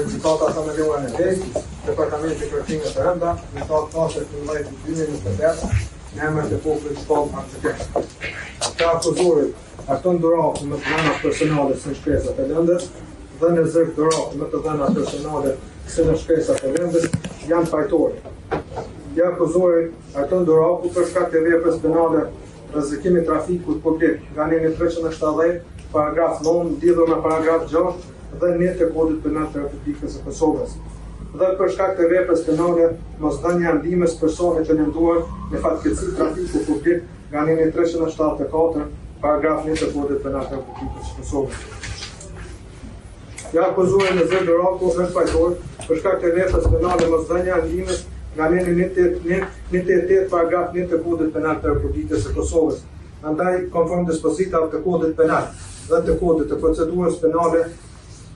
Gjykata sa miliona e vejtë, Departamenti Kërkimit të Rënda, gjykatë 19/2025, në emër të popullit shkollë anxhëkes. Të akuzuarit arton dhuratë me të dhëna personale së shkresat e lëndës dhe në zërk dhuratë me të dhëna personale së në shkresat e lëndës janë fajtori. Të akuzuarit arton dhuratë për shkak të veprës penale rrezikimi trafikut publik nga neni 370, paragraf 9, lidhur me paragraf 6 dhe 1 të kodit penal të Republikës së Kosovës. Dhe për shkak të veprës penale mosdhënia e ndihmës personit të lënduar në fatkeqësi trafiku publik nga neni 374, paragraf 1 të kodit penal të Republikës së Kosovës. Ja akuzuar në zë dhuratë është fajtor për shkak të veprës penale mosdhënia e ndihmës nga neni 188, paragraf 1 të kodit penal të Republikës së Kosovës. Andaj, konform dispozitave të kodit penal dhe të kodit të procedurës penale,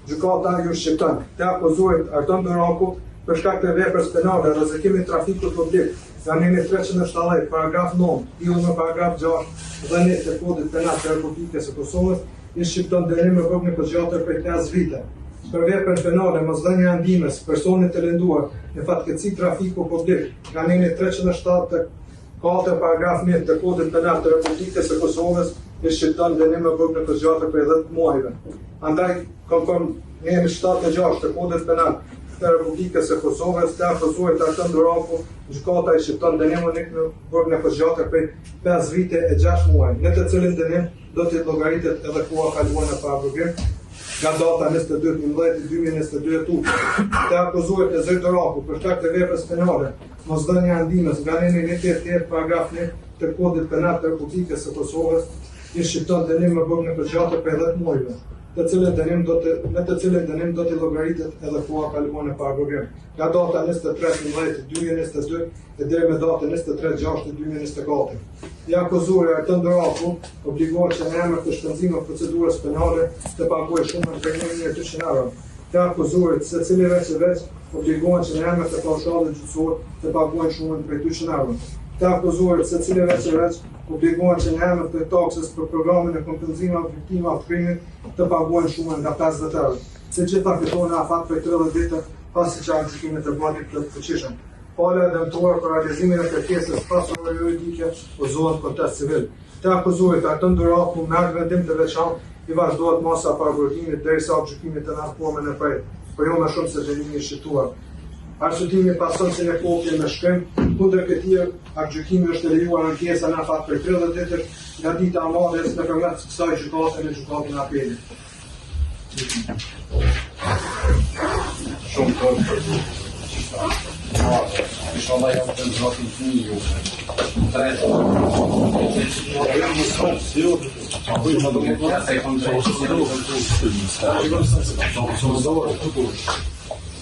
gjykata ju shqipton të akuzuarit Arton Doraku për shkak të veprës penale rrezikimi trafikut publik nga neni 370, paragraf 9, lidhur me paragraf 6 dhe 1 të kodit penal të Republikës së Kosovës, i shqipton dënim me vogël përgjatër prej 5 vite. Për veprën penale mosdhënia e ndihmës personit të lënduar në fatkeqësi trafiku publik nga neni 374, paragraf 1 të kodit penal të Republikës së Kosovës, i shqipton dënim me vogël përgjatër prej 10 muajve. Andaj, konform neni 76 të kodit penal të Republikës së Kosovës, të akuzuarit Arton Doraku, gjykata i shqipton dënimin në vogël përgjatër prej 5 vite e 6 muaj, në të cilin dënim do të llogaritet edhe koha kaluar në paraprovim nga data 22/11/2022. Të akuzuarit e zëri Doraku për shkak të veprës penale mosdhënia e ndihmës nga neni 188, paragraf 1 të kodit penal të Republikës së Kosovës, i shqipton dënim me vogël përgjatër prej 10 muajve, në të cilin dënim do të llogaritet edhe koha kaluar në paraprovim nga data 23/11/2022 e deri me datën 23/6/2024. I akuzuari Arton Doraku obligohet që në emër të shpenzimit procedurës penale të paguajë shumën prej 1.200 euro. Të akuzuarit secili veç obligohen që në emër të paushallit gjyqësor të paguajnë shumën prej 200 euro. Të akuzuarit secili veç obligohen që në emër të taksës për programin e kompenzimit të viktimave të krimit të paguajnë shumën nga 50 euro. Se gjitha fitohen afat prej 30 vite pasi që gjykimit të bëhet plotfuqishëm. Pala e dëmtuar për realizimin e kërkesës pasore juridike uzohet kontest civil. Të akuzuarit Arton Doraku merr vendim të veçantë i vazhdohet masa paraprovimit derisa gjykimi të ndahet në prej, por jo më shumë se dënimi i shituar. Arsyetimi pason se në kopje me shkrim, kundër këtij gjykimi është lejuar ankesa në afat për 30 ditë nga dita e marrjes nëpërmjet kësaj gjykate në gjykatën e apelit. Shumë kohë për inshallah jam të nxrotin të një tretë. Apo më duhet të thënë se